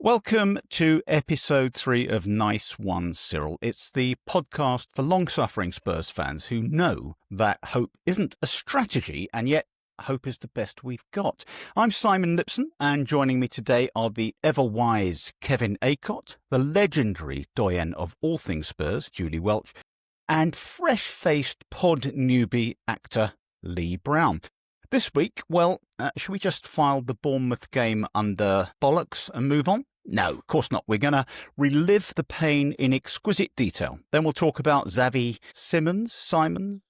Welcome to episode 3 of Nice One, Cyril. It's the podcast for long-suffering Spurs fans who know that hope isn't a strategy, and yet hope is the best we've got. I'm Simon Lipson, and joining me today are the ever-wise Kevin Acott, the legendary doyen of all things Spurs, Julie Welch, and fresh-faced pod newbie actor Lee Brown. This week, should we just file the Bournemouth game under bollocks and move on? No, of course not. We're going to relive the pain in exquisite detail. Then we'll talk about Xavi Simons, something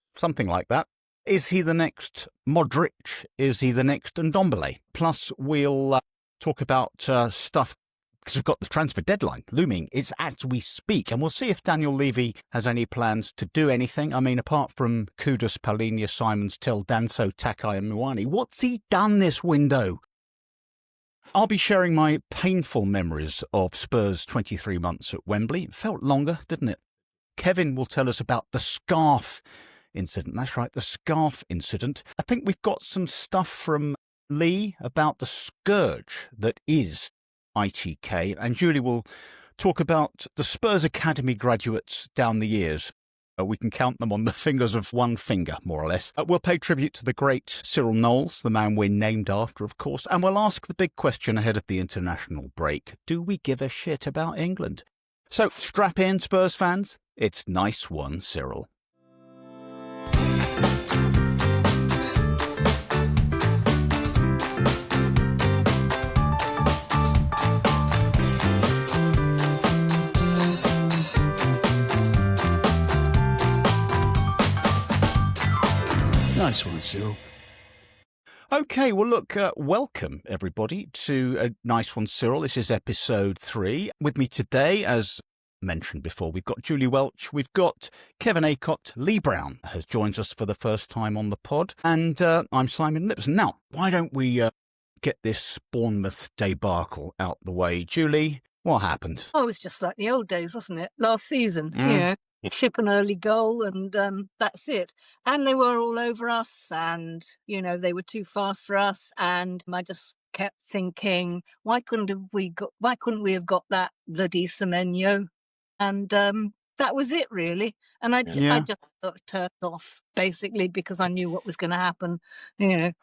like that. Is he the next Modric? Is he the next NDombele? Plus, we'll talk about stuff, because we've got the transfer deadline looming is as we speak, and we'll see if Daniel Levy has any plans to do anything. I mean, apart from Kudus, Palhinha, Simons, Till, Danso, Takai and Muani, what's he done this window? I'll be sharing my painful memories of Spurs' 23 months at Wembley. It felt longer, didn't it? Kevin will tell us about the scarf incident. That's right, the scarf incident. I think we've got some stuff from Lee about the scourge that is ITK, and Julie will talk about the Spurs Academy graduates down the years. We can count them on the fingers of one finger, more or less. We'll pay tribute to the great Cyril Knowles, the man we're named after, of course, and we'll ask the big question ahead of the international break. Do we give a shit about England? So, strap in, Spurs fans. It's Nice One, Cyril. Nice one, Cyril. Okay, well, look, welcome, everybody, to a Nice One, Cyril. This is episode 3. With me today, as mentioned before, we've got Julie Welch, we've got Kevin Acott, Lee Brown has joined us for the first time on the pod, and I'm Simon Lipson. Now, why don't we get this Bournemouth debacle out the way? Julie, what happened? Oh, it was just like the old days, wasn't it? Last season, ship an early goal and that's it. And they were all over us and, they were too fast for us. And I just kept thinking, why couldn't we have got that bloody Semenyo? And that was it, really. And I just sort of turned off, basically, because I knew what was going to happen. The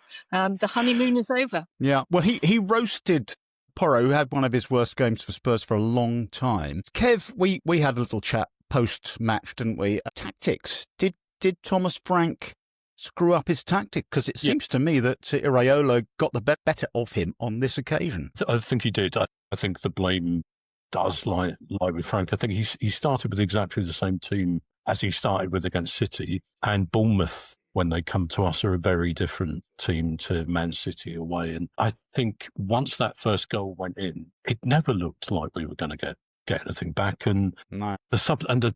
honeymoon is over. Yeah, well, he roasted Porro, who had one of his worst games for Spurs for a long time. Kev, we had a little chat post-match, didn't we? Tactics. Did Thomas Frank screw up his tactic? Because it seems to me that Iraola got the better of him on this occasion. I think he did. I think the blame does lie with Frank. I think he started with exactly the same team as he started with against City, and Bournemouth, when they come to us, are a very different team to Man City away. And I think once that first goal went in, it never looked like we were going to get anything back. And no. the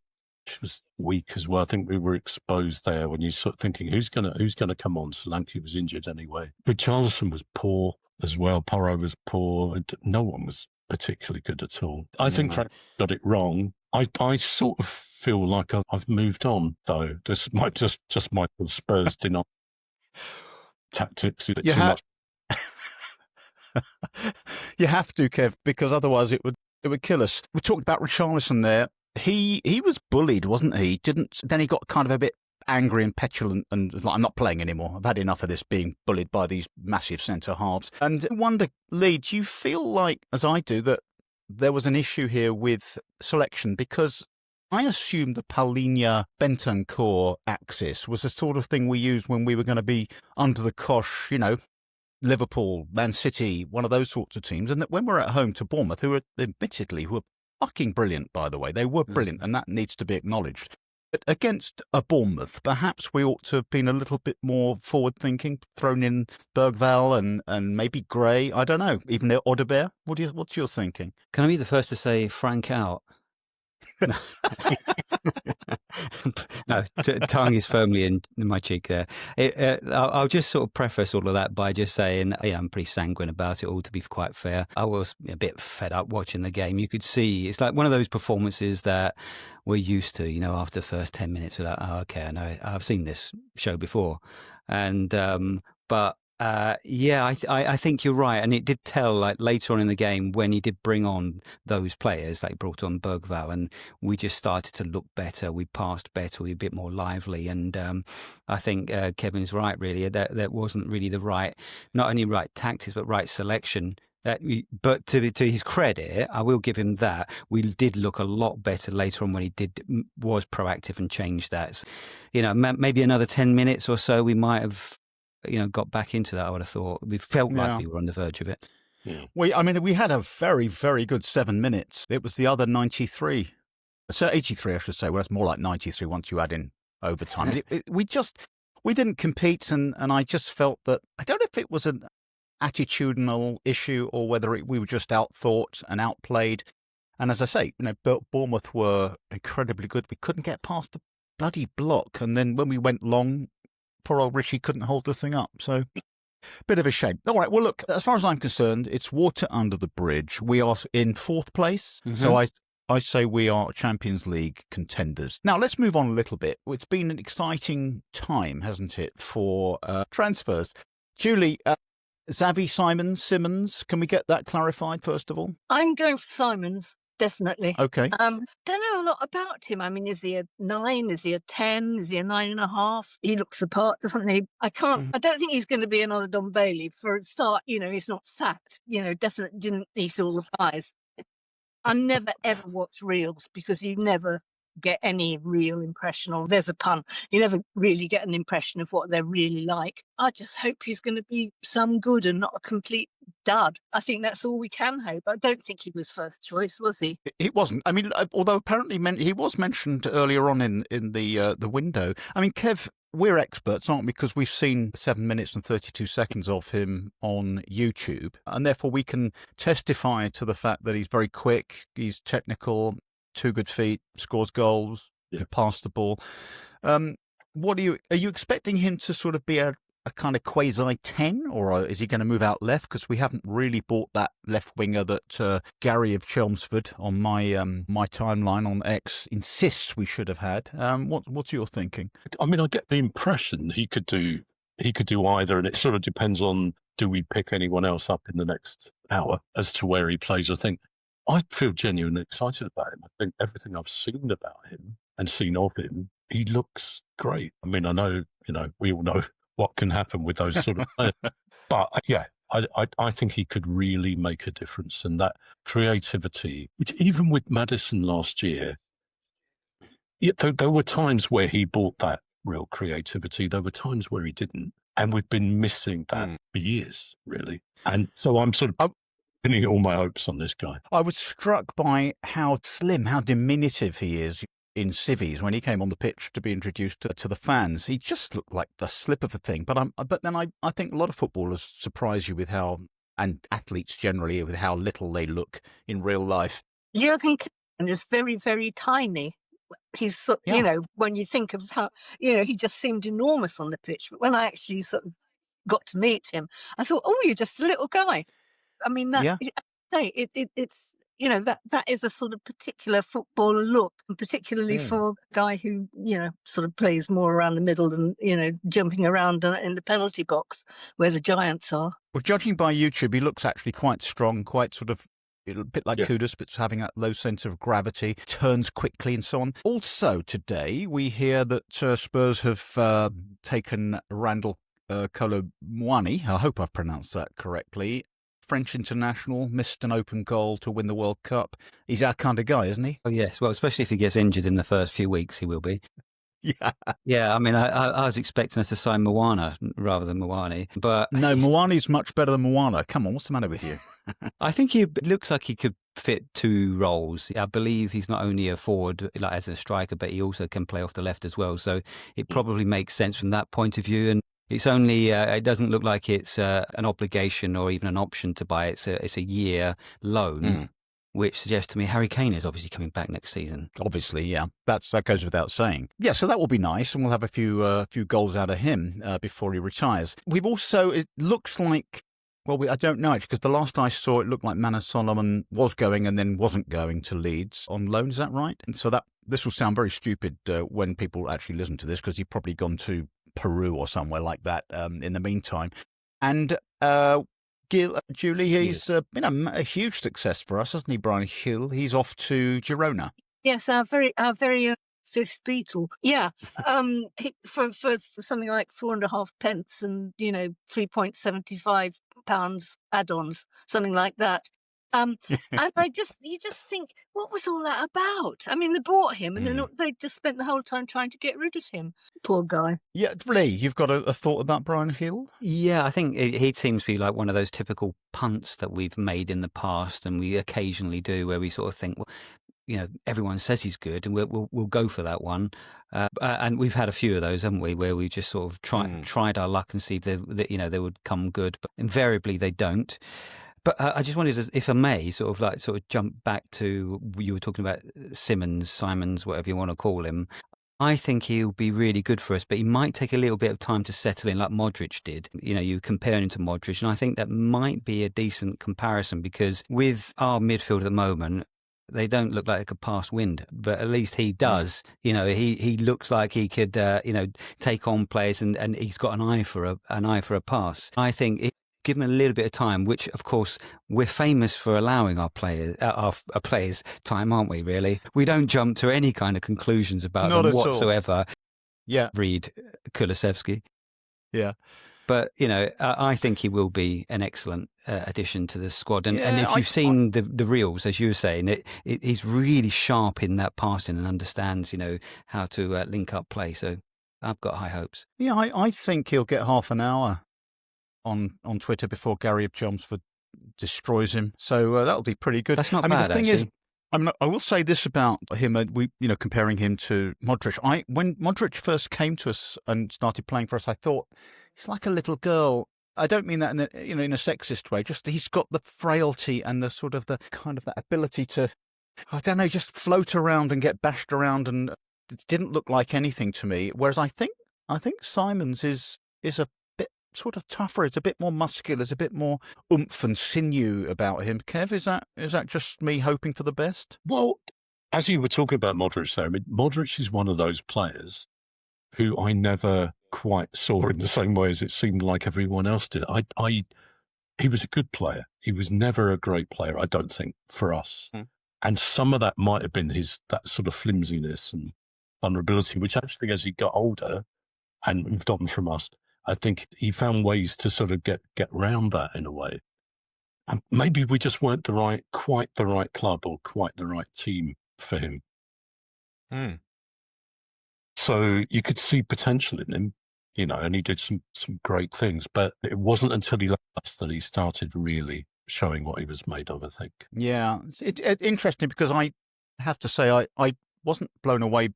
was weak as well. I think we were exposed there when you sort of thinking who's going to come on. Solanke was injured anyway. Richarlison was poor as well. Porro was poor. And no one was particularly good at all. I think Frank got it wrong. I sort of feel like I've moved on, though. This might just my Spurs deny tactics too much. You have to, Kev, because otherwise it would kill us. We talked about Richarlison there. He was bullied, wasn't he? Then he got kind of a bit angry and petulant and was like, I'm not playing anymore. I've had enough of this being bullied by these massive centre halves. And I wonder, Lee, do you feel like, as I do, that there was an issue here with selection? Because I assume the Palhinha Bentancur axis was the sort of thing we used when we were going to be under the cosh, Liverpool, Man City, one of those sorts of teams. And that when we're at home to Bournemouth, who were fucking brilliant, by the way. They were brilliant, and that needs to be acknowledged. But against a Bournemouth, perhaps we ought to have been a little bit more forward-thinking, thrown in Bergvall and maybe Gray. I don't know. Even Odobert. What's your thinking? Can I be the first to say Frank out? No, tongue is firmly in my cheek there. I'll just sort of preface all of that by just saying, I'm pretty sanguine about it all, to be quite fair. I was a bit fed up watching the game. You could see it's like one of those performances that we're used to, after the first 10 minutes, we're like, oh, okay, I know, I've seen this show before. And, but Yeah, I think you're right, and it did tell like later on in the game when he did bring on those players, like brought on Bergvall, and we just started to look better. We passed better, we were a bit more lively, and I think Kevin's right. Really, that wasn't really the right, not only right tactics but right selection. But to his credit, I will give him that. We did look a lot better later on when he was proactive and changed that. Maybe another 10 minutes or so, we might have got back into that. I would have thought we felt like we were on the verge of it. Yeah. We had a very, very good 7 minutes. It was the other 93, so 83, I should say. Well, it's more like 93 once you add in overtime. We didn't compete, and I just felt that I don't know if it was an attitudinal issue or whether we were just outthought and outplayed. And as I say, Bournemouth were incredibly good. We couldn't get past the bloody block, and then when we went long, poor old Richie couldn't hold the thing up. So, bit of a shame. All right, well, look, as far as I'm concerned, it's water under the bridge. We are in 4th place, so I say we are Champions League contenders. Now, let's move on a little bit. It's been an exciting time, hasn't it, for transfers. Julie, Xavi Simons, can we get that clarified, first of all? I'm going for Simons, definitely. Okay. Don't know a lot about him. I mean, is he a 9? Is he a 10? Is he a 9.5? He looks the part, doesn't he? I don't think he's going to be another Ndombele. For a start, he's not fat. Definitely didn't eat all the pies. I never, ever watch reels because you never get any real impression, or there's a pun, you never really get an impression of what they're really like. I just hope he's going to be some good and not a complete dud. I think that's all we can hope. I don't think he was first choice, was he? He wasn't. I mean, although apparently he was mentioned earlier on in the window. I mean, Kev, we're experts, aren't we? Because we've seen 7 minutes and 32 seconds of him on YouTube, and therefore we can testify to the fact that he's very quick, he's technical, 2 good feet, scores goals, pass the ball. Are you expecting him to sort of be a kind of quasi 10, or is he going to move out left? Because we haven't really bought that left winger that Gary of Chelmsford on my my timeline on X insists we should have had. What's your thinking? I mean, I get the impression he could do either, and it sort of depends on, do we pick anyone else up in the next hour as to where he plays. I think I feel genuinely excited about him. I think everything I've seen about him and seen of him, he looks great. I mean, I know, we all know what can happen with those sort of players. But yeah, I think he could really make a difference. And that creativity, which even with Maddison last year, there were times where he brought that real creativity. There were times where he didn't. And we've been missing that for years, really. And so I'm sort of pinning all my hopes on this guy. I was struck by how slim, how diminutive he is in civvies when he came on the pitch to be introduced to the fans. He just looked like the slip of a thing. But then I think a lot of footballers surprise you with how, and athletes generally, with how little they look in real life. Jurgen Klinsmann is very, very tiny. He's, when you think of how, he just seemed enormous on the pitch. But when I actually sort of got to meet him, I thought, oh, you're just a little guy. I mean, it's that is a sort of particular footballer look, and particularly for a guy who sort of plays more around the middle than jumping around in the penalty box where the giants are. Well, judging by YouTube, he looks actually quite strong, quite sort of a bit like Kudus, but having that low centre of gravity, turns quickly and so on. Also today, we hear that Spurs have taken Randall Colomwani. I hope I've pronounced that correctly. French international, missed an open goal to win the World Cup. He's our kind of guy, isn't he? Oh, yes. Well, especially if he gets injured in the first few weeks, he will be. Yeah. Yeah, I mean, I was expecting us to sign Moana rather than Moani. But no, Moani's much better than Moana. Come on, what's the matter with you? I think it looks like he could fit 2 roles. I believe he's not only a forward, like as a striker, but he also can play off the left as well. So it probably makes sense from that point of view. And it's only, it doesn't look like it's an obligation or even an option to buy. It's a year loan, which suggests to me Harry Kane is obviously coming back next season. Obviously, yeah. That goes without saying. Yeah, so that will be nice, and we'll have a few goals out of him before he retires. We've also, it looks like, well, I don't know, because the last I saw, it looked like Manor Solomon was going and then wasn't going to Leeds on loan. Is that right? And so this will sound very stupid when people actually listen to this, because he's probably gone to Peru or somewhere like that in the meantime. And Julie, he's been a huge success for us, hasn't he, Brian Hill? He's off to Girona. Yes, our very own fifth Beatle. Yeah, for something like 4.5 pence and £3.75 add-ons, something like that. And you just think, what was all that about? I mean, they bought him, and then they just spent the whole time trying to get rid of him. Poor guy. Yeah, Lee, you've got a thought about Brian Hill? Yeah, I think he seems to be like one of those typical punts that we've made in the past, and we occasionally do, where we sort of think, well, everyone says he's good, and we'll go for that one. And we've had a few of those, haven't we, where we just sort of tried our luck and see if they would come good, but invariably they don't. But I just wanted to, if I may, sort of jump back to, you were talking about Simons, whatever you want to call him. I think he'll be really good for us, but he might take a little bit of time to settle in, like Modric did. You compare him to Modric, and I think that might be a decent comparison, because with our midfield at the moment, they don't look like they could pass wind, but at least he does. He looks like he could, take on players, and he's got an eye for a pass. I think give him a little bit of time, which of course we're famous for allowing our players time, aren't we? Really, we don't jump to any kind of conclusions about them whatsoever. Yeah, read Kulusevski. Yeah. But, I think he will be an excellent addition to the squad. And if you've seen the reels, as you were saying, he's really sharp in that passing and understands, how to link up play. So I've got high hopes. Yeah, I think he'll get half an hour on Twitter before Gary Chelmsford destroys him. So that'll be pretty good. That's not bad, the thing actually. I will say this about him. Comparing him to Modric. When Modric first came to us and started playing for us, I thought he's like a little girl. I don't mean that in a sexist way. Just he's got the frailty and the sort of the kind of that ability to, I don't know, just float around and get bashed around, and it didn't look like anything to me. Whereas I think Simons is a bit sort of tougher. It's a bit more muscular. There's a bit more oomph and sinew about him. Kev, is that just me hoping for the best? Well, as you were talking about Modric there, Modric is one of those players who I never quite saw in the same way as it seemed like everyone else did. He was a good player. He was never a great player, I don't think, for us. And some of that might have been that sort of flimsiness and vulnerability, which actually, as he got older and moved on from us, I think he found ways to sort of get around that in a way. And maybe we just weren't quite the right club or quite the right team for him. So you could see potential in him, and he did some great things. But it wasn't until he left us that he started really showing what he was made of, I think. Yeah, it's interesting, because I have to say I wasn't blown away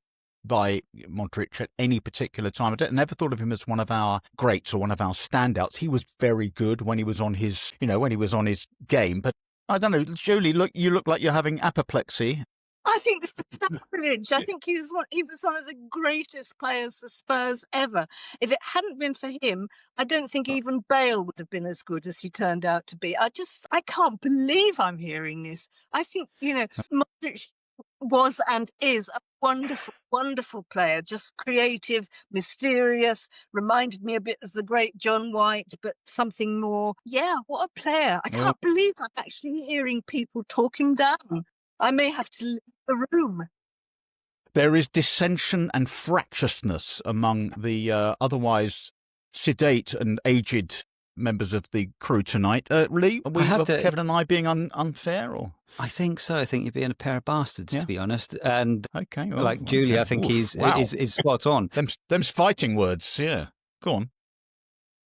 by Modric at any particular time. I never thought of him as one of our greats or one of our standouts. He was very good when he was on his, game. But I don't know, Julie, you look like you're having apoplexy. I think this is sacrilege. I think he was one of the greatest players for Spurs ever. If it hadn't been for him, I don't think even Bale would have been as good as he turned out to be. I can't believe I'm hearing this. I think, Modric was and is a wonderful, wonderful player, just creative, mysterious, reminded me a bit of the great John White, but something more. Yeah, what a player. I can't believe I'm actually hearing people talk him down. I may have to leave the room. There is dissension and fractiousness among the otherwise sedate and aged members of the crew tonight. Lee, Kevin and I being unfair? Or? I think so. I think you're being a pair of bastards, to be honest. And okay, Julie, I think he's spot on. Them's fighting words, yeah. Go on.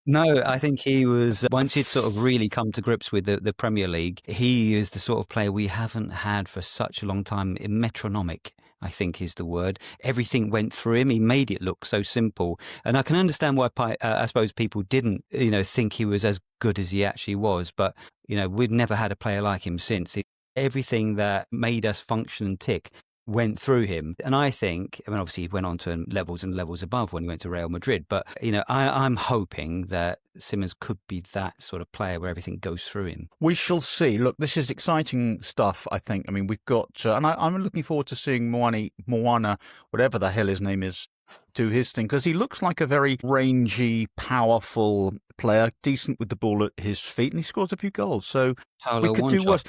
No, I think he was, once he'd sort of really come to grips with the Premier League, he is the sort of player we haven't had for such a long time. Metronomic, I think is the word. Everything went through him. He made it look so simple. And I can understand why I suppose people didn't, think he was as good as he actually was. But, we've never had a player like him since. Everything that made us function and tick went through him. And I think, obviously he went on to levels and levels above when he went to Real Madrid, but, I'm hoping that Simons could be that sort of player where everything goes through him. We shall see. Look, this is exciting stuff, I think. We've got, and I'm looking forward to seeing Moana, whatever the hell his name is, do his thing, because he looks like a very rangy, powerful player, decent with the ball at his feet, and he scores a few goals. So we could do worse.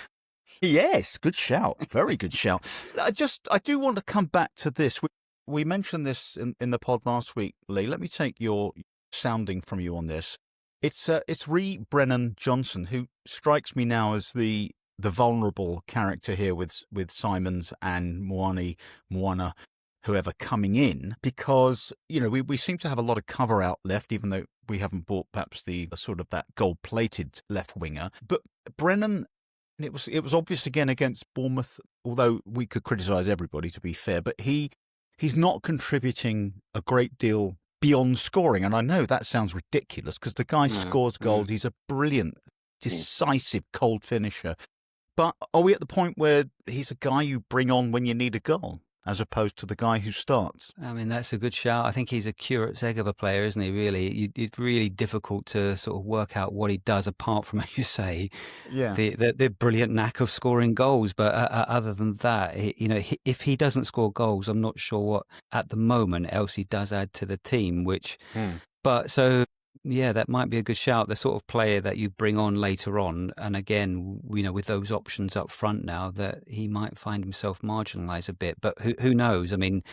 Yes, good shout. Very good shout. I do want to come back to this. We mentioned this in the pod last week, Lee. Let me take your sounding from you on this. It's Ree Brennan Johnson, who strikes me now as the vulnerable character here with Simons and Moana, whoever coming in, because, you know, we seem to have a lot of cover out left, even though we haven't bought perhaps the sort of that gold-plated left winger. But Brennan, it was obvious again against Bournemouth, although we could criticise everybody, to be fair, but he's not contributing a great deal beyond scoring. And I know that sounds ridiculous because the guy scores goals. He's a brilliant, decisive, cold finisher. But are we at the point where he's a guy you bring on when you need a goal, as opposed to the guy who starts? I mean, that's a good shout. I think he's a curate's egg of a player, isn't he, really? It's really difficult to sort of work out what he does apart from, as you say, the brilliant knack of scoring goals. But other than that, if he doesn't score goals, I'm not sure what, at the moment, else he does add to the team, which... But so... Yeah, that might be a good shout. The sort of player that you bring on later on, and again, with those options up front now, that he might find himself marginalised a bit. But who knows? I mean,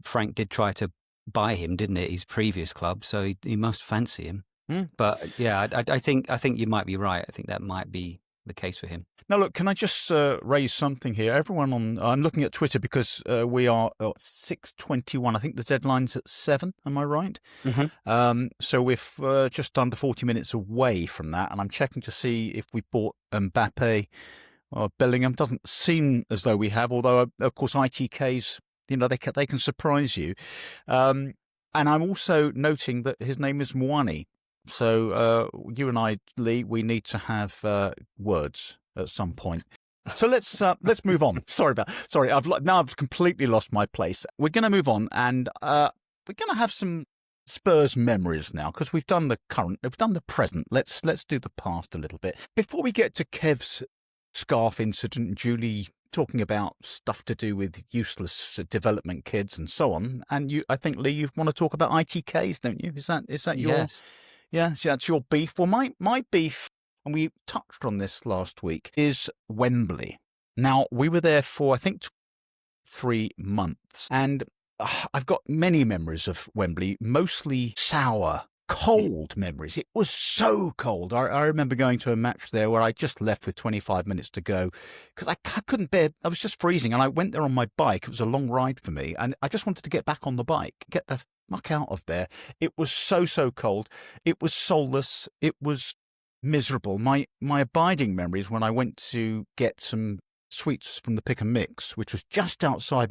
Frank did try to buy him, didn't it? His previous club, so he must fancy him. But yeah, I think you might be right. I think that might be the case for him. Now, look, can I just raise something here? Everyone I'm looking at Twitter because we are at 6:21. I think the deadline's at 7. Am I right? Mm-hmm. So we're just under 40 minutes away from that, and I'm checking to see if we bought Mbappe or Bellingham. Doesn't seem as though we have, although of course ITKs, they can surprise you. And I'm also noting that his name is Mwani. So you and I, Lee, we need to have words at some point. So let's move on. Sorry, I've completely lost my place. We're going to move on, and we're going to have some Spurs memories now, because we've done the current, we've done the present. Let's do the past a little bit before we get to Kev's scarf incident and Julie talking about stuff to do with useless development kids and so on. And I think, Lee, you want to talk about ITKs, don't you? Is that your? Yes. Yeah, so that's your beef. Well, my beef, and we touched on this last week, is Wembley. Now, we were there for, I think, 3 months, and I've got many memories of Wembley, mostly sour, cold memories. It was so cold. I remember going to a match there where I just left with 25 minutes to go because I couldn't bear, I was just freezing, and I went there on my bike. It was a long ride for me, and I just wanted to get back on the bike, get the muck out of there. It was so cold. It was soulless. It was miserable. My abiding memories when I went to get some sweets from the Pick and Mix, which was just outside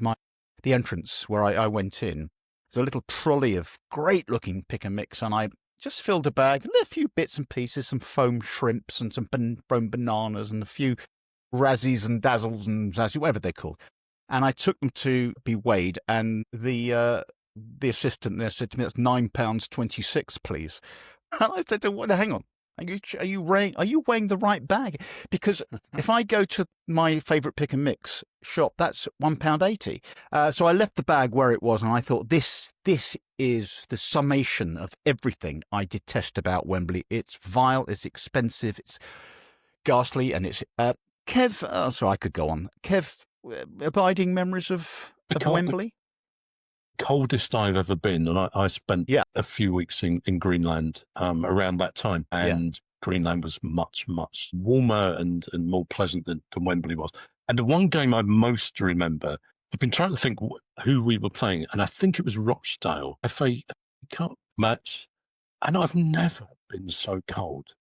the entrance where I went in. There's a little trolley of great looking Pick and Mix, and I just filled a bag, a few bits and pieces, some foam shrimps and some foam bananas and a few Razzies and Dazzles and Zazzy, whatever they're called. And I took them to be weighed, and the assistant there said to me, "That's £9.26, please." And I said to him, "Hang on, are you weighing the right bag? Because if I go to my favourite Pick and Mix shop, that's £1.80." So I left the bag where it was, and I thought, this is the summation of everything I detest about Wembley. It's vile, it's expensive, it's ghastly, and it's Kev. So I could go on. Kev, abiding memories of Wembley. Coldest I've ever been, and I spent a few weeks in Greenland around that time, and Greenland was much warmer and more pleasant than Wembley was. And the one game I most remember, I've been trying to think who we were playing, and I think it was Rochdale, FA Cup match, and I've never been so cold.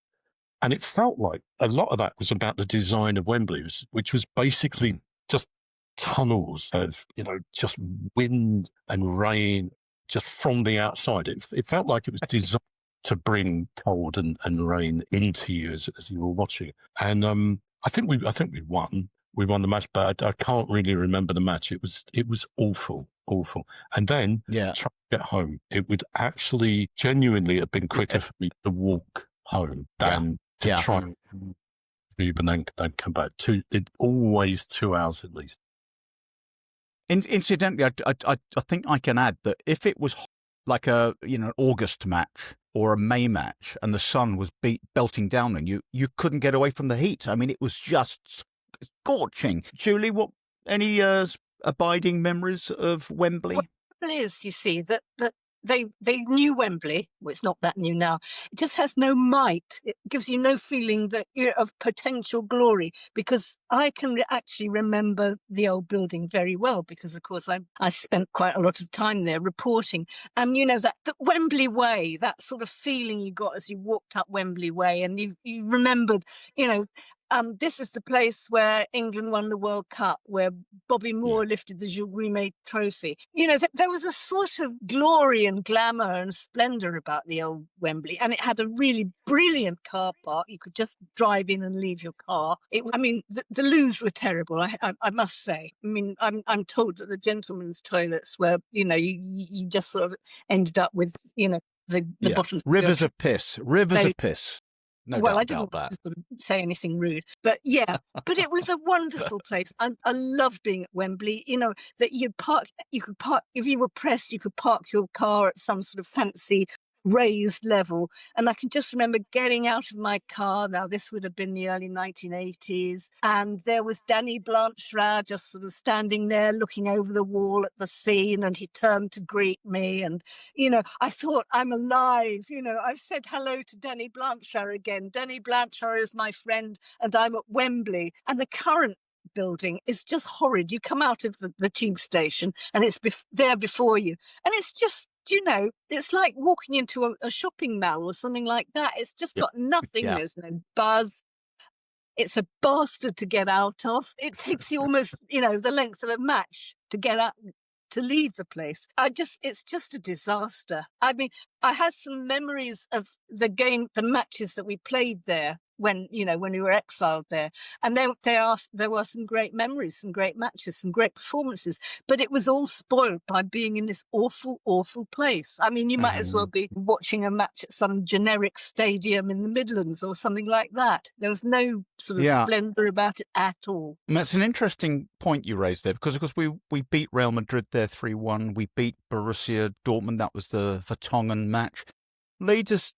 And it felt like a lot of that was about the design of Wembley, which was basically just tunnels of, just wind and rain just from the outside. It felt like it was designed to bring cold and rain into you as you were watching. And I think we won. We won the match, but I can't really remember the match. It was awful. And then trying to get home, it would actually genuinely have been quicker for me to walk home than to try and move and then come back. Always 2 hours at least. Incidentally, I think I can add that if it was like a August match or a May match and the sun was belting down on you, you couldn't get away from the heat. I mean, it was just scorching. Julie, any abiding memories of Wembley? Well, it is, you see, that they knew Wembley. Well, it's not that new now. It just has no might. It gives you no feeling that of potential glory, because I can actually remember the old building very well, because of course I spent quite a lot of time there reporting. And that Wembley Way, that sort of feeling you got as you walked up Wembley Way, and you remembered, this is the place where England won the World Cup, where Bobby Moore lifted the Jules Rimet trophy. There was a sort of glory and glamour and splendour about the old Wembley, and it had a really brilliant car park. You could just drive in and leave your car. The loos were terrible, I must say. I mean, I'm told that the gentlemen's toilets were, you just sort of ended up with, the bottom. Rivers of piss. No well, doubt I didn't about that. sort of say anything rude, but but it was a wonderful place. I loved being at Wembley. That you could park if you were pressed. You could park your car at some sort of fancy raised level, and I can just remember getting out of my car. Now this would have been the early 1980s, and there was Danny Blanchard just sort of standing there looking over the wall at the scene, and he turned to greet me, and I thought, I'm alive. I've said hello to Danny Blanchard again. Danny Blanchard is my friend, and I'm at Wembley. And the current building is just horrid. You come out of the tube station and it's there before you, and it's just, it's like walking into a shopping mall or something like that. It's just got nothing. Yeah. There's no buzz. It's a bastard to get out of. It takes you almost, the length of a match to get out, to leave the place. It's just a disaster. I mean, I had some memories of the matches that we played there when we were exiled there. And there were some great memories, some great matches, some great performances, but it was all spoiled by being in this awful, awful place. I mean, you might as well be watching a match at some generic stadium in the Midlands or something like that. There was no sort of splendour about it at all. And that's an interesting point you raised there, because of course we beat Real Madrid there 3-1. We beat Borussia Dortmund. That was the Vertonghen match. Leads us.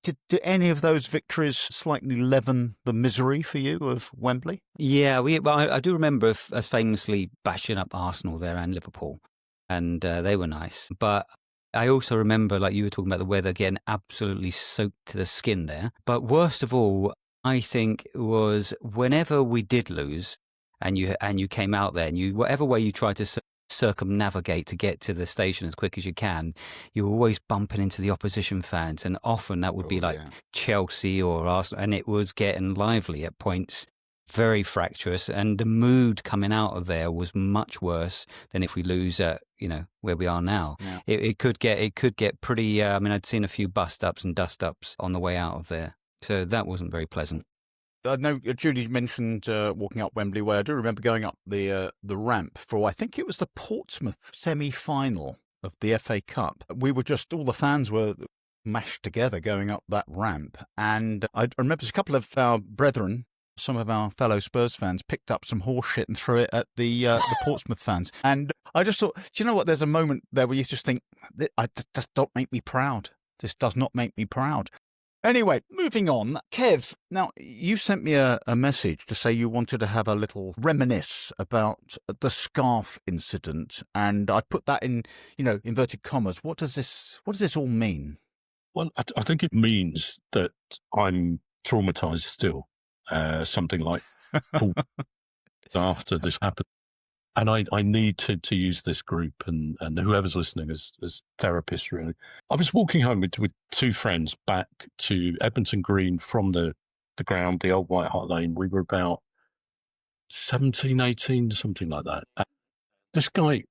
Did any of those victories slightly leaven the misery for you of Wembley? Yeah, I do remember us famously bashing up Arsenal there and Liverpool, and they were nice. But I also remember, like you were talking about, the weather getting absolutely soaked to the skin there. But worst of all, I think, was whenever we did lose, and you came out there, and whatever way you tried to circumnavigate to get to the station as quick as you can, you're always bumping into the opposition fans, and often that would be Chelsea or Arsenal, and it was getting lively at points, very fractious, and the mood coming out of there was much worse than if we lose at where we are now. It could get pretty I'd seen a few bust ups and dust ups on the way out of there, so that wasn't very pleasant. I know Julie mentioned walking up Wembley Way. I do remember going up the ramp for, I think it was the Portsmouth semi-final of the FA Cup. We were all the fans were mashed together going up that ramp. And I remember a couple of our brethren, some of our fellow Spurs fans, picked up some horse shit and threw it at the Portsmouth fans. And I just thought, do you know what? There's a moment there where you just think, this don't make me proud. This does not make me proud. Anyway, moving on. Kev, now you sent me a message to say you wanted to have a little reminisce about the scarf incident, and I put that in, inverted commas. What does this all mean? Well, I think it means that I'm traumatized still. Something like after this happened. And I need to use this group and whoever's listening as therapists, really. I was walking home with two friends back to Edmonton Green from the ground, the old White Hart Lane. We were about 17, 18, something like that. And this guy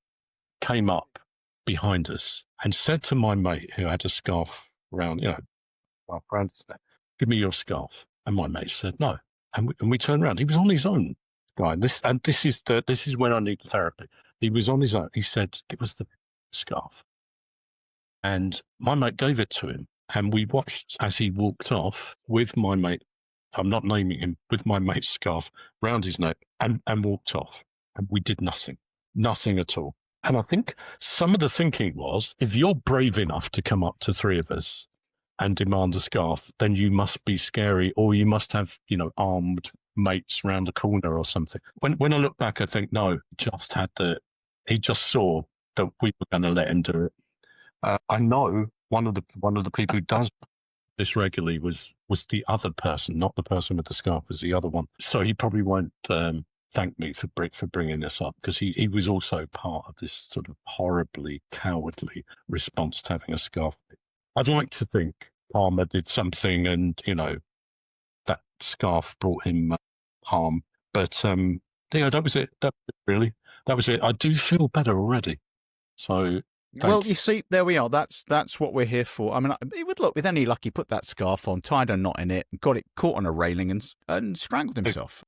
came up behind us and said to my mate, who had a scarf around, around his neck, "Give me your scarf." And my mate said no. And we turned around. He was on his own. Guy. This is when I need therapy. He was on his own. He said, "Give us the scarf." And my mate gave it to him. And we watched as he walked off with my mate. I'm not naming him, with my mate's scarf round his neck and walked off. And we did nothing. Nothing at all. And I think some of the thinking was, if you're brave enough to come up to three of us and demand a scarf, then you must be scary, or you must have, armed mates round the corner or something. When I look back, I think, no, he just saw that we were going to let him do it. I know one of the people who does this regularly was the other person, not the person with the scarf, was the other one. So he probably won't thank me for bringing this up, because he was also part of this sort of horribly cowardly response to having a scarf. I'd like to think Palmer did something and, that scarf brought him harm. But, that was it. That was it. I do feel better already. So, well, you see, there we are. That's what we're here for. I mean, it would look, with any luck, he put that scarf on, tied a knot in it, got it caught on a railing and strangled himself.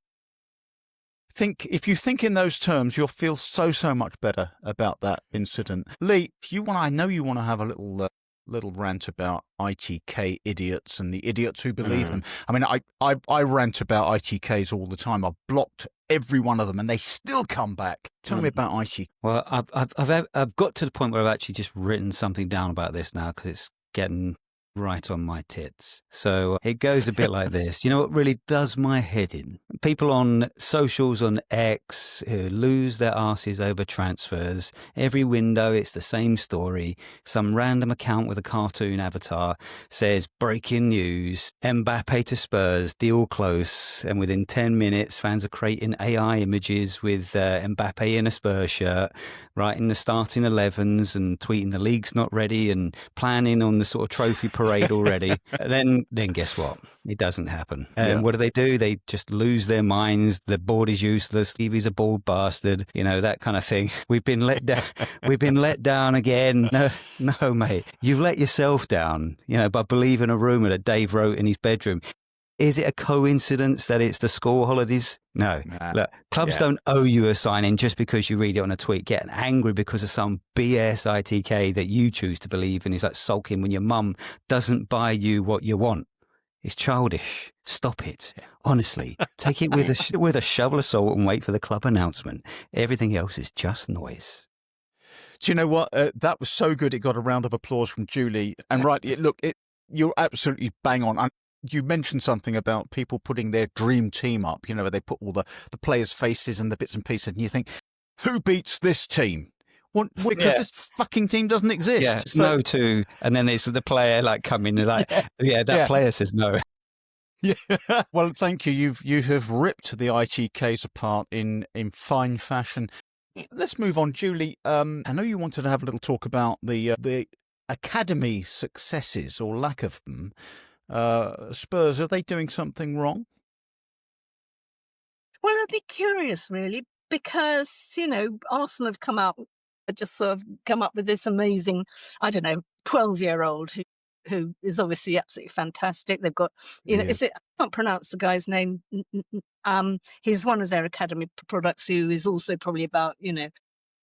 If you think in those terms, you'll feel so much better about that incident. Lee, I know you want to have a little rant about ITK idiots and the idiots who believe them. I mean, I rant about ITKs all the time. I've blocked every one of them, and they still come back. Tell me about ITK. Well, I've got to the point where I've actually just written something down about this now, because it's getting right on my tits. So it goes a bit like this. You know what really does my head in? People on socials, on X, who lose their arses over transfers. Every window, it's the same story. Some random account with a cartoon avatar says, breaking news, Mbappe to Spurs, deal close. And within 10 minutes, fans are creating AI images with Mbappe in a Spurs shirt, writing the starting 11s and tweeting the league's not ready and planning on the sort of trophy parade already. then guess what? It doesn't happen. And what do? They just lose their minds. The board is useless. Stevie's a bald bastard. That kind of thing. We've been let down. We've been let down again. No, mate. You've let yourself down, by believing a rumour that Dave wrote in his bedroom. Is it a coincidence that it's the school holidays? No. Look, clubs don't owe you a sign-in just because you read it on a tweet, getting angry because of some BS ITK that you choose to believe in is like sulking when your mum doesn't buy you what you want. It's childish. Stop it. Honestly, take it with a shovel of salt and wait for the club announcement. Everything else is just noise. Do you know what? That was so good. It got a round of applause from Julie. And you're absolutely bang on. You mentioned something about people putting their dream team up, where they put all the players' faces and the bits and pieces, and you think, who beats this team? Because this fucking team doesn't exist. Yeah, it's no to, and then there's the player coming, player says no. Yeah. Well, thank you. You have ripped the ITKs apart in fine fashion. Let's move on, Julie. I know you wanted to have a little talk about the academy successes or lack of them. Spurs, are they doing something wrong? Well, I'd be curious, really, because, Arsenal have come up with this amazing, 12-year-old who is obviously absolutely fantastic. They've got, I can't pronounce the guy's name. He's one of their academy products who is also probably about,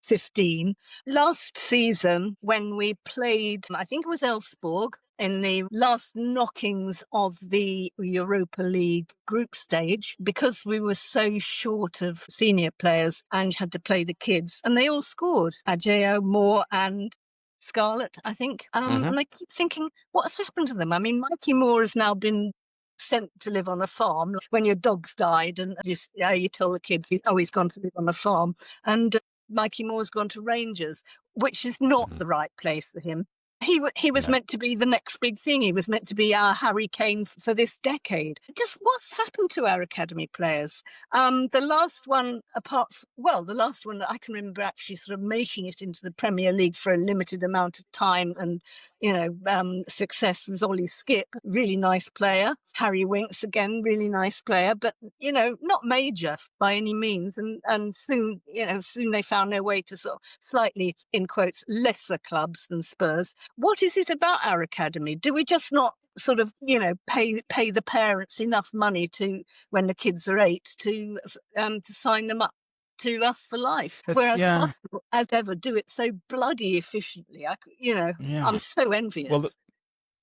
15. Last season, when we played, I think it was Elfsborg, in the last knockings of the Europa League group stage, because we were so short of senior players and had to play the kids, and they all scored. Ajeo, Moore and Scarlett, I think. And I keep thinking, what's happened to them? I mean, Mikey Moore has now been sent to live on a farm when your dog's died, and you tell the kids he's gone to live on a farm. And Mikey Moore's gone to Rangers, which is not the right place for him. He was meant to be the next big thing. He was meant to be our Harry Kane for this decade. Just what's happened to our academy players? The last one that I can remember actually sort of making it into the Premier League for a limited amount of time and, success was Ollie Skip, really nice player. Harry Winks, again, really nice player, but, not major by any means. And soon they found their way to sort of slightly, in quotes, lesser clubs than Spurs. What is it about our academy? Do we just not sort of, pay the parents enough money to, when the kids are 8, to sign them up to us for life? Whereas Arsenal, as ever, do it so bloody efficiently. I'm so envious. Well,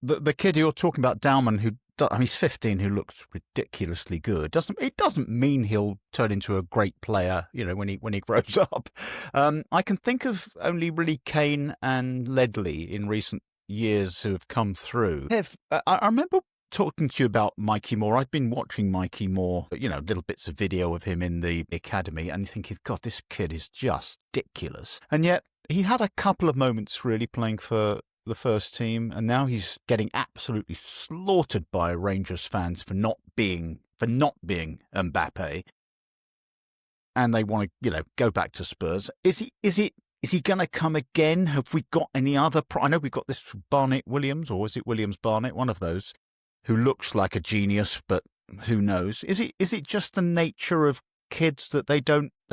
the kid you're talking about, Dowman, who he's 15 who looks ridiculously good. It doesn't mean he'll turn into a great player, when he grows up. I can think of only really Kane and Ledley in recent years who have come through. I remember talking to you about Mikey Moore. I've been watching Mikey Moore, little bits of video of him in the academy, and thinking, God, this kid is just ridiculous. And yet he had a couple of moments really playing for the first team, and now he's getting absolutely slaughtered by Rangers fans for not being Mbappe, and they want to go back to Spurs. Is he going to come again? Have we got any other? I know we've got this Barnett Williams, or is it Williams Barnett? One of those, who looks like a genius, but who knows? Is it just the nature of kids that they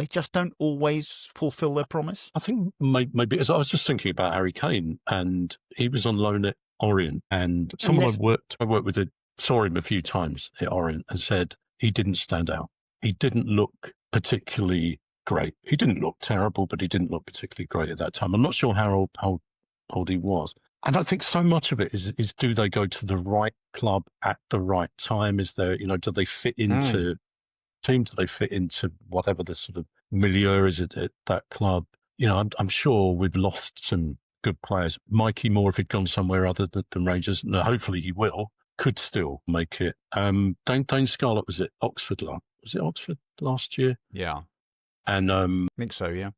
just don't always fulfil their promise? I think maybe, as I was just thinking about Harry Kane, and he was on loan at Orient, and someone I worked with saw him a few times at Orient and said he didn't stand out. He didn't look particularly great. He didn't look terrible, but he didn't look particularly great at that time. I'm not sure how old he was. And I think so much of it is do they go to the right club at the right time? Is there, do they fit into team? Do they fit into whatever the sort of milieu is at that club? I'm sure we've lost some good players. Mikey Moore, if he'd gone somewhere other than Rangers, no, hopefully he will, could still make it. Dane Scarlett was at Oxford. Was it Oxford last year? Yeah. And I think so, yeah.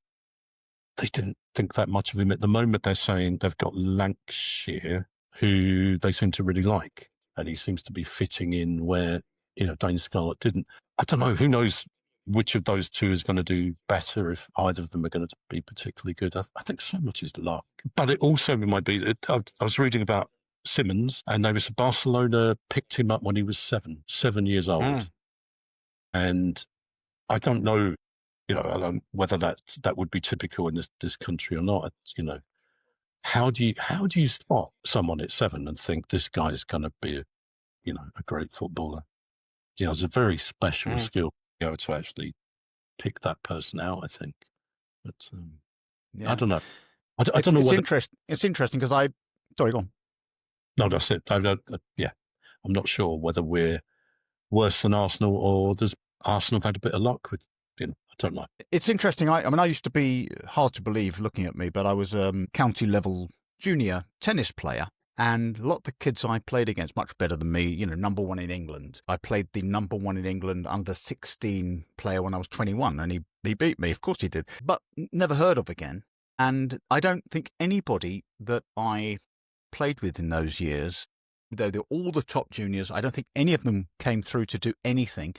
They didn't think that much of him. At the moment, they're saying they've got Lancashire, who they seem to really like. And he seems to be fitting in where, Dane Scarlett didn't. I don't know. Who knows which of those two is going to do better, if either of them are going to be particularly good. I think so much is luck. But it also might be that I was reading about Simons, and Barcelona picked him up when he was 7 years old. And I don't know, whether that would be typical in this country or not. How do you spot someone at 7 and think this guy is going to be a great footballer? It's a very special skill to actually pick that person out, I think. But I don't know. I don't know. It's interesting because sorry, go on. No, that's it. I'm not sure whether we're worse than Arsenal, or Arsenal have had a bit of luck with. I don't know. It's interesting. I used to be, hard to believe looking at me, but I was a county level junior tennis player. And a lot of the kids I played against, much better than me, number one in England. I played the number one in England under 16 player when I was 21, and he beat me. Of course he did. But never heard of again. And I don't think anybody that I played with in those years, though they're all the top juniors, I don't think any of them came through to do anything,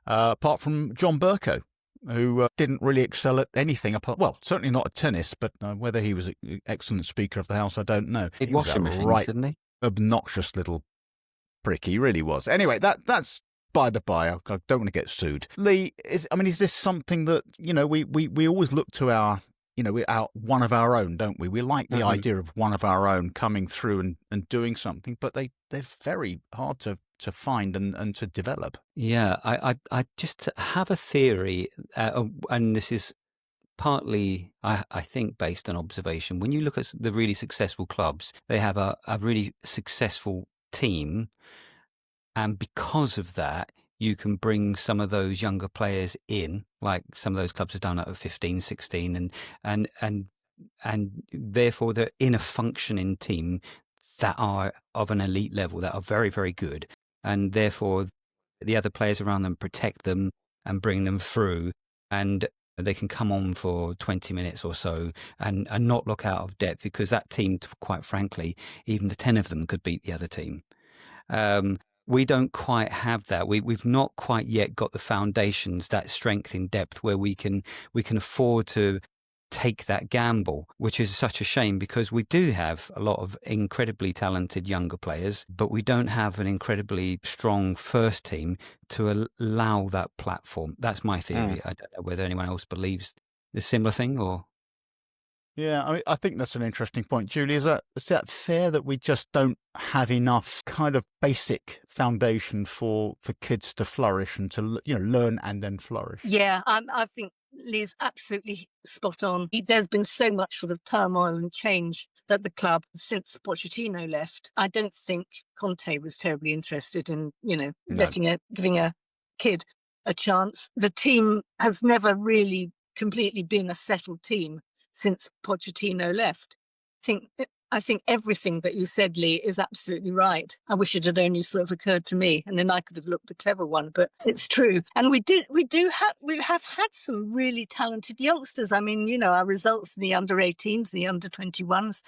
apart from John Burko, who didn't really excel at anything, certainly not at tennis, but whether he was an excellent speaker of the house, I don't know. He was a right didn't he? Obnoxious little prick, he really was. Anyway, that's by the by. I don't want to get sued. Lee, is this something that, we always look to our one of our own, don't we? We like the idea of one of our own coming through and doing something, but they're very hard to find and to develop. Yeah, I just have a theory, and this is partly, I think, based on observation. When you look at the really successful clubs, they have a really successful team, and because of that, you can bring some of those younger players in, like some of those clubs have done at 15, 16, and therefore they're in a functioning team that are of an elite level, that are very, very good. And therefore, the other players around them protect them and bring them through, and they can come on for 20 minutes or so and not look out of depth, because that team, quite frankly, even the 10 of them could beat the other team. We don't quite have that. We've not quite yet got the foundations, that strength in depth, where we can afford to take that gamble, which is such a shame, because we do have a lot of incredibly talented younger players, but we don't have an incredibly strong first team to allow that platform. That's my theory. I don't know whether anyone else believes the similar thing or... Yeah, I think that's an interesting point. Julie, is that fair that we just don't have enough kind of basic foundation for kids to flourish and to learn and then flourish? Yeah, I think Lee's absolutely spot on. There's been so much sort of turmoil and change at the club since Pochettino left. I don't think Conte was terribly interested in, giving a kid a chance. The team has never really completely been a settled team since Pochettino left. I think everything that you said, Lee, is absolutely right. I wish it had only sort of occurred to me, and then I could have looked a clever one. But it's true, and we have had some really talented youngsters. I mean, our results in the under-18s, the under-21s,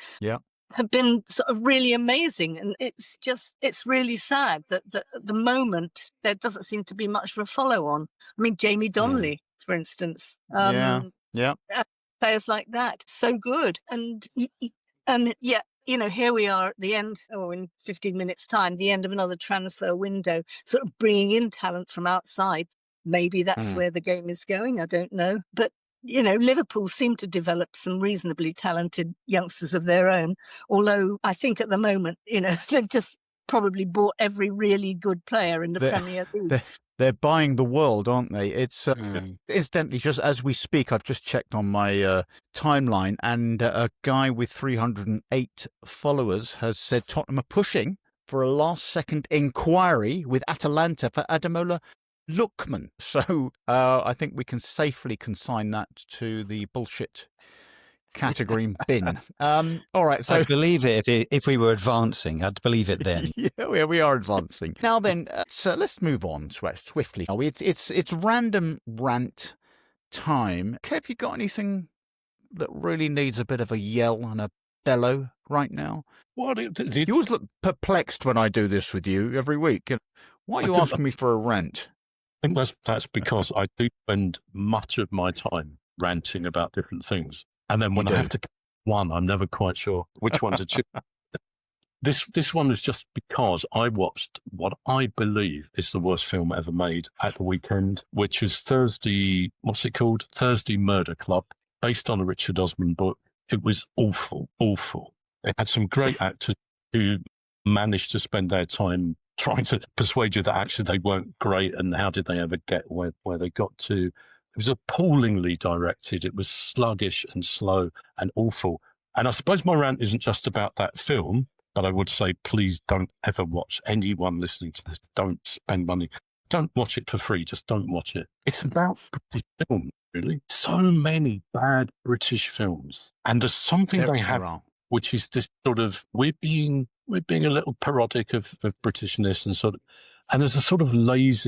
have been sort of really amazing, and it's really sad that at the moment there doesn't seem to be much of a follow-on. I mean, Jamie Donnelly, for instance, players like that, so good, and yet, here we are at the end, or in 15 minutes' time, the end of another transfer window, sort of bringing in talent from outside. Maybe that's where the game is going. I don't know. But, Liverpool seem to develop some reasonably talented youngsters of their own. Although I think at the moment, they've just probably bought every really good player in the Premier League. They're buying the world, aren't they? It's incidentally, just as we speak, I've just checked on my timeline, and a guy with 308 followers has said Tottenham are pushing for a last-second inquiry with Atalanta for Ademola Lookman. So I think we can safely consign that to the bullshit category bin. All right, so I'd believe it if we were advancing. I'd believe it then. Yeah, we are advancing. Now then, let's move on swiftly. It's random rant time. Kev, you got anything that really needs a bit of a yell and a bellow right now? What you always look perplexed when I do this with you every week. Why are you asking me for a rant? I think that's because I do spend much of my time ranting about different things. And then when I have to pick one, I'm never quite sure which one to choose. This one is just because I watched what I believe is the worst film ever made at the weekend, which is Thursday, what's it called? Thursday Murder Club, based on a Richard Osman book. It was awful. It had some great actors who managed to spend their time trying to persuade you that actually they weren't great, and how did they ever get where they got to. It was appallingly directed. It was sluggish and slow and awful. And I suppose my rant isn't just about that film, but I would say, please don't ever watch. Anyone listening to this, don't spend money. Don't watch it for free. Just don't watch it. It's about British film, really. So many bad British films. And there's something they have, which is this sort of, we're being a little parodic of Britishness and there's a sort of laziness.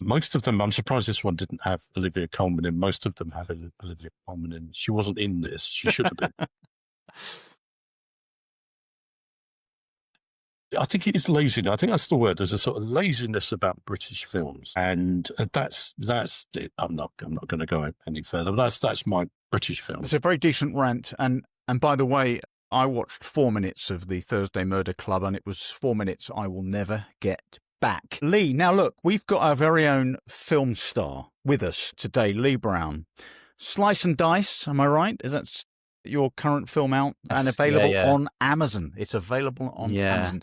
Most of them, I'm surprised this one didn't have Olivia Colman in. Most of them have Olivia Colman in. She wasn't in this. She should have been. I think it is laziness. I think that's the word. There's a sort of laziness about British films. And that's it. I'm not going to go any further, but that's my British film. It's a very decent rant. And by the way, I watched 4 minutes of the Thursday Murder Club, and it was 4 minutes I will never get back. Lee, now look, we've got our very own film star with us today, Lee Brown. Slice and Dice, am I right? Is that your current film out and available on Amazon? It's available on Amazon.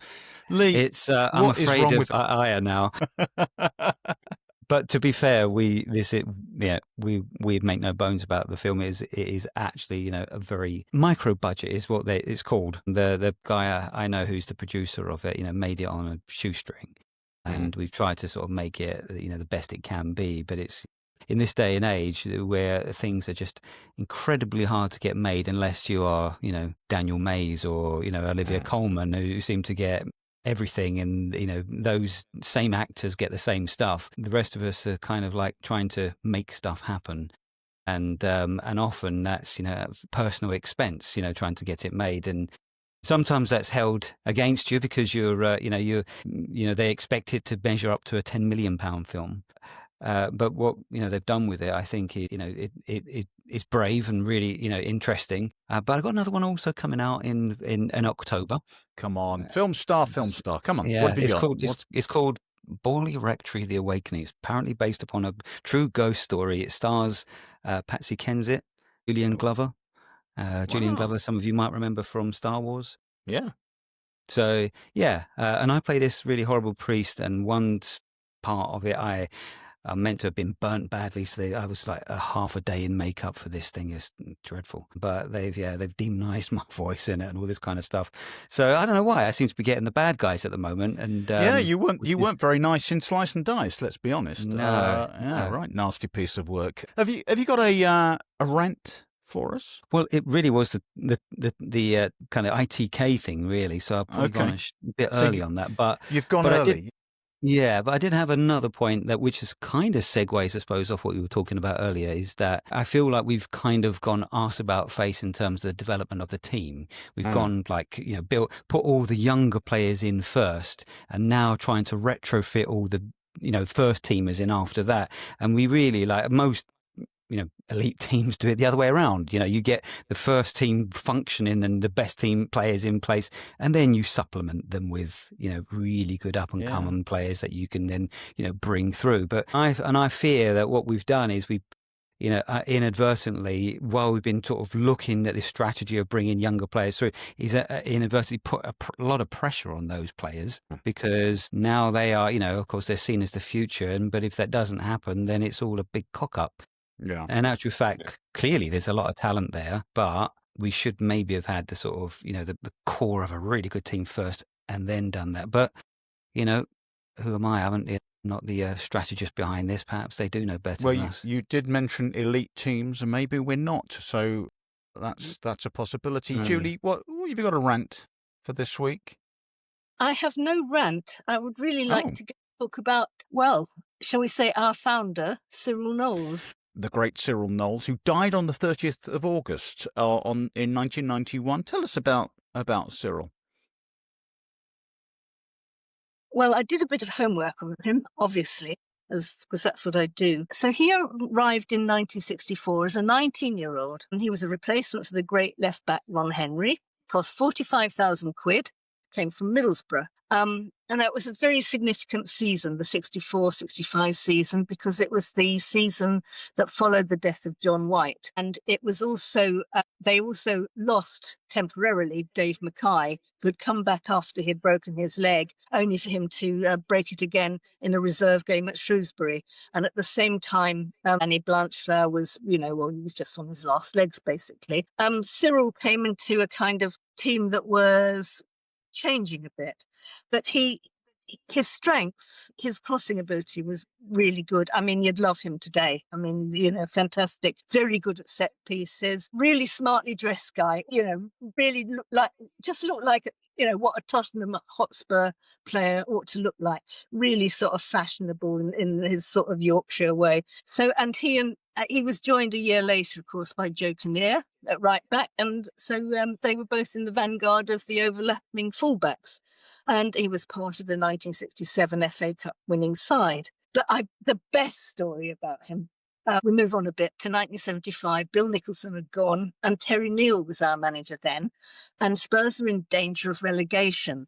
Lee, it's I'm afraid of Aya now. But to be fair, we make no bones about the film. It is actually a very micro budget is what it's called. The guy I know who's the producer of it made it on a shoestring, and we've tried to sort of make it the best it can be. But it's in this day and age where things are just incredibly hard to get made unless you are Daniel Mays or Olivia Colman, who seem to get everything, and those same actors get the same stuff. The rest of us are kind of like trying to make stuff happen, and often that's personal expense, trying to get it made, and sometimes that's held against you because you're they expect it to measure up to a £10 million film. But what they've done with it, I think it's brave and really interesting. But I've got another one also coming out in October. Come on, film star. Come on, yeah, what have you got? It's called Borley Rectory: The Awakening. It's apparently based upon a true ghost story. It stars Patsy Kensit, Julian Glover. Julian Glover, some of you might remember from Star Wars. Yeah. So and I play this really horrible priest, and one part of it I'm meant to have been burnt badly, so I was like a half a day in makeup for this thing. It's dreadful. But they've demonized my voice in it and all this kind of stuff. So I don't know why I seem to be getting the bad guys at the moment. And you weren't very nice in Slice and Dice. Let's be honest. No, right, nasty piece of work. Have you got a rant for us? Well, it really was the kind of ITK thing, really. So I've probably gone a bit early on that. But you've gone but early. But I did have another point which is kind of segues, I suppose, off what we were talking about earlier, is that I feel like we've kind of gone arse about face in terms of the development of the team. We've gone put all the younger players in first, and now trying to retrofit all the first teamers in after that. And we really, like most elite teams, do it the other way around. You get the first team functioning and the best team players in place, and then you supplement them with, really good up and coming players that you can then, bring through. But I fear that what we've done is inadvertently, while we've been sort of looking at this strategy of bringing younger players through, is inadvertently put a lot of pressure on those players, because now they are, of course, they're seen as the future. But if that doesn't happen, then it's all a big cock up. Yeah. In actual fact, clearly there's a lot of talent there, but we should maybe have had the sort of, the core of a really good team first and then done that. But, who am I? I'm not the strategist behind this. Perhaps they do know better than us. You did mention elite teams, and maybe we're not. So that's a possibility. Julie, what have you got a rant for this week? I have no rant. I would really like to talk about, shall we say, our founder, Cyril Knowles. The great Cyril Knowles, who died on the 30th of August in 1991. Tell us about Cyril. Well, I did a bit of homework on him, obviously, because that's what I do. So he arrived in 1964 as a 19-year-old, and he was a replacement for the great left-back Ron Henry. Cost 45,000 quid, came from Middlesbrough. And it was a very significant season, the 64-65 season, because it was the season that followed the death of John White. And it was also, they also lost temporarily Dave Mackay, who'd come back after he'd broken his leg, only for him to break it again in a reserve game at Shrewsbury. And at the same time, Danny Blanchflower was, he was just on his last legs, basically. Cyril came into a kind of team that was changing a bit, but his strength, his crossing ability was really good. I mean, you'd love him today. I mean, fantastic, very good at set pieces, really smartly dressed guy, really looked like what a Tottenham Hotspur player ought to look like, really sort of fashionable in his sort of Yorkshire way. So, and he was joined a year later, of course, by Joe Kinnear at right back. And so they were both in the vanguard of the overlapping fullbacks. And he was part of the 1967 FA Cup winning side. But the best story about him, we move on a bit to 1975. Bill Nicholson had gone and Terry Neal was our manager then. And Spurs were in danger of relegation.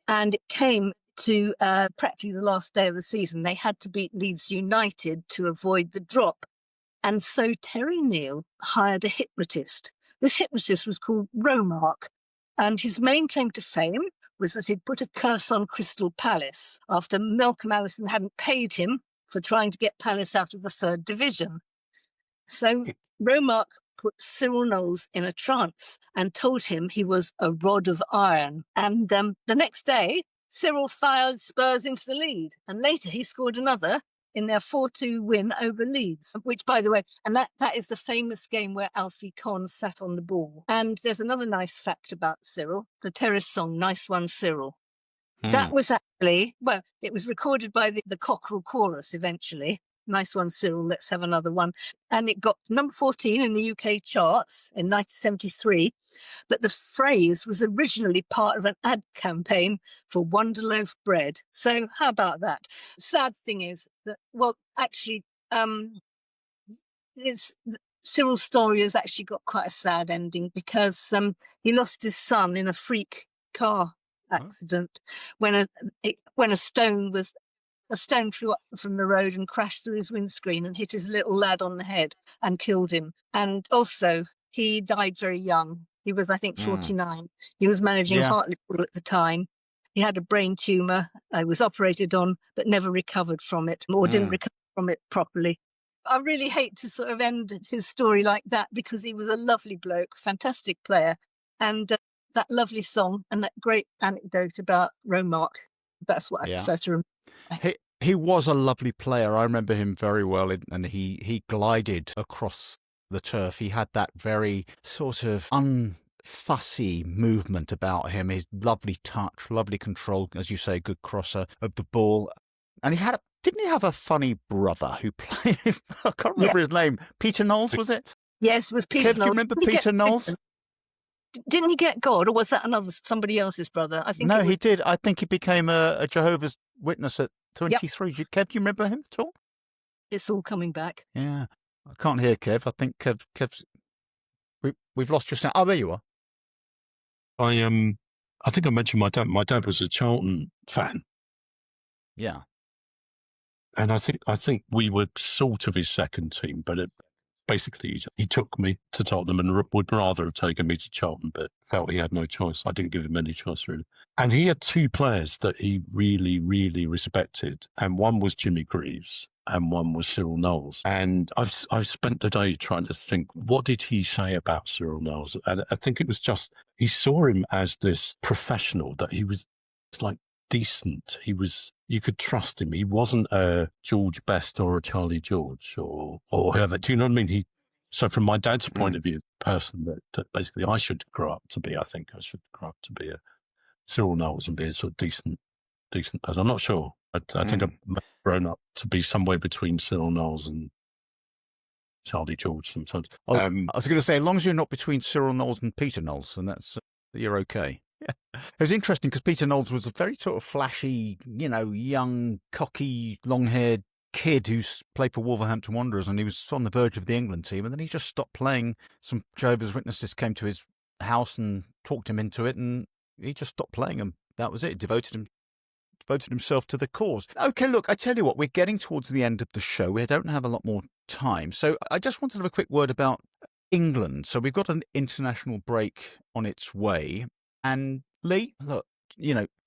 And it came to practically the last day of the season. They had to beat Leeds United to avoid the drop. And so Terry Neal hired a hypnotist. This hypnotist was called Romark, and his main claim to fame was that he'd put a curse on Crystal Palace after Malcolm Allison hadn't paid him for trying to get Palace out of the third division. So Romark put Cyril Knowles in a trance and told him he was a rod of iron. And the next day, Cyril fired Spurs into the lead, and later he scored another in their 4-2 win over Leeds, which, by the way, and that is the famous game where Alfie Conn sat on the ball. And there's another nice fact about Cyril, the Terrace song, Nice One Cyril. That was actually, it was recorded by the Cockerel Chorus eventually. Nice One Cyril, let's have another one. And it got number 14 in the UK charts in 1973. But the phrase was originally part of an ad campaign for Wonderloaf bread. So how about that? Sad thing is that, Cyril's story has actually got quite a sad ending because he lost his son in a freak car accident when a stone flew up from the road and crashed through his windscreen and hit his little lad on the head and killed him. And also, he died very young. He was, I think, 49. He was managing Hartlepool at the time. He had a brain tumour. He was operated on, but never recovered from it, or didn't recover from it properly. I really hate to sort of end his story like that, because he was a lovely bloke, fantastic player, and that lovely song and that great anecdote about Romark. That's what I prefer to remember. He was a lovely player. I remember him very well, and he glided across the turf. He had that very sort of unfussy movement about him, his lovely touch, lovely control, as you say, good crosser of the ball. And didn't he have a funny brother who played, I can't remember his name, Peter Knowles, was it? Yes, it was Peter Knowles. Do you remember Peter Knowles? Didn't he get God, or was that somebody else's brother? I think No, he did. I think he became a Jehovah's Witness at 23. Yep. Kev, do you remember him at all? It's all coming back. Yeah. I can't hear Kev. I think Kev's... We've lost your sound. Oh, there you are. I think I mentioned my dad. My dad was a Charlton fan. Yeah. And I think we were sort of his second team, but basically he took me to Tottenham and would rather have taken me to Charlton, but felt he had no choice. I didn't give him any choice, really. And he had two players that he really, really respected, and one was Jimmy Greaves and one was Cyril Knowles. And I've spent the day trying to think, what did he say about Cyril Knowles? And I think it was just, he saw him as this professional, that he was like decent. You could trust him. He wasn't a George Best or a Charlie George or whoever. Do you know what I mean? So from my dad's point of view, the person that basically I should grow up to be, I think I should grow up to be a Cyril Knowles and be a sort of decent person. I'm not sure. I think I've grown up to be somewhere between Cyril Knowles and Charlie George sometimes. I was going to say, as long as you're not between Cyril Knowles and Peter Knowles, and you're okay. Yeah. It was interesting because Peter Knowles was a very sort of flashy, young, cocky, long-haired kid who's played for Wolverhampton Wanderers, and he was on the verge of the England team, and then he just stopped playing. Some Jehovah's Witnesses came to his house and talked him into it, and he just stopped playing, and that was it. He devoted himself to the cause. Okay, look, I tell you what, we're getting towards the end of the show. We don't have a lot more time, so I just wanted to have a quick word about England. So we've got an international break on its way. And Lee, look,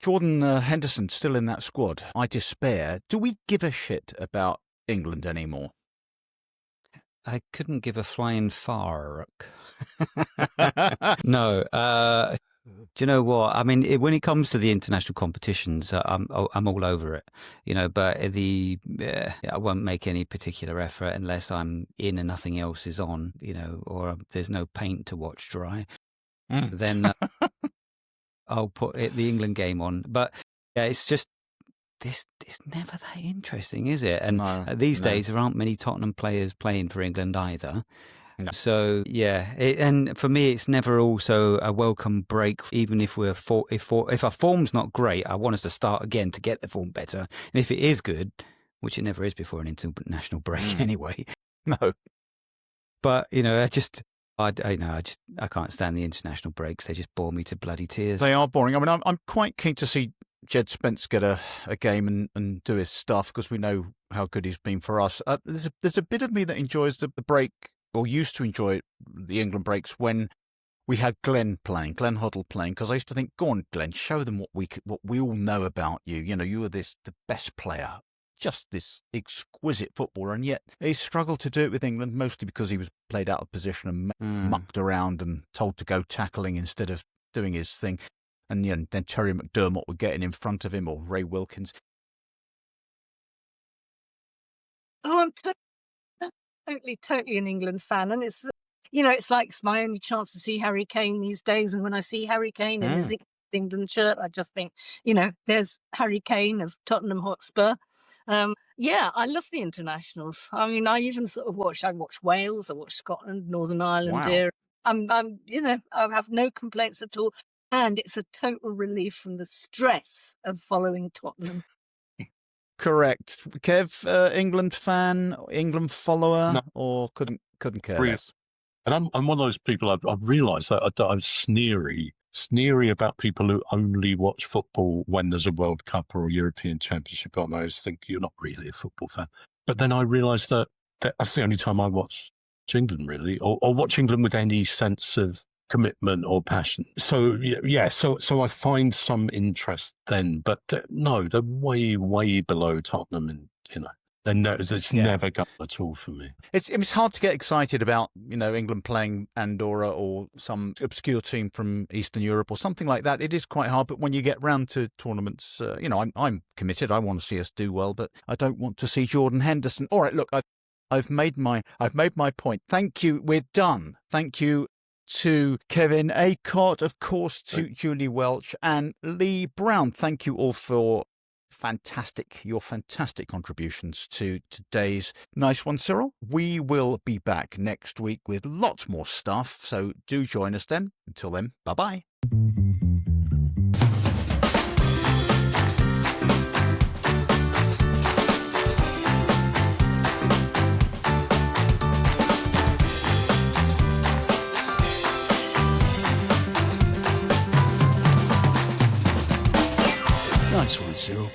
Jordan Henderson's still in that squad. I despair. Do we give a shit about England anymore? I couldn't give a flying fuck. No. Do you know what? I mean, when it comes to the international competitions, I'm all over it, but I won't make any particular effort unless I'm in and nothing else is on, or there's no paint to watch dry. Then I'll put the England game on. But yeah, it's just it's never that interesting, is it? And these days there aren't many Tottenham players playing for England either. No. So yeah, and for me, it's never also a welcome break. Even if if our form's not great, I want us to start again to get the form better. And if it is good, which it never is before an international break anyway. No, but I can't stand the international breaks. They just bore me to bloody tears. They are boring. I mean, I'm quite keen to see Jed Spence get a game and do his stuff, because we know how good he's been for us. There's a bit of me that enjoys the break, or used to enjoy the England breaks when we had Glenn Hoddle playing, because I used to think, go on, Glenn, show them what we all know about you. You were the best player, just this exquisite footballer, and yet he struggled to do it with England, mostly because he was played out of position and mucked around and told to go tackling instead of doing his thing. And then Terry McDermott were getting in front of him, or Ray Wilkins. Oh, I'm totally an England fan, and it's it's like it's my only chance to see Harry Kane these days. And when I see Harry Kane in his England shirt, I just think, there's Harry Kane of Tottenham Hotspur. I love the internationals. I mean, I even sort of watch Wales, I watch Scotland, Northern Ireland. Here, I have no complaints at all, and it's a total relief from the stress of following Tottenham. Correct. Kev, England fan, England follower, no. Or couldn't care less? And I'm one of those people, I've realised that I'm sneery about people who only watch football when there's a World Cup or a European Championship on. I just think you're not really a football fan. But then I realised that that's the only time I watch England, really, or watch England with any sense of commitment or passion. So so I find some interest then, but no, they're way below Tottenham, and And no, it's never gone at all for me. It's hard to get excited about, England playing Andorra or some obscure team from Eastern Europe or something like that. It is quite hard. But when you get round to tournaments, I'm committed. I want to see us do well, but I don't want to see Jordan Henderson. All right, look, I've made my point. Thank you. We're done. Thank you to Kevin Acott, of course, to Julie Welch and Lee Brown. Thank you all for your fantastic contributions to today's Nice One, Cyril. We will be back next week with lots more stuff, so do join us then. Until then, bye-bye. Nice one, Cyril.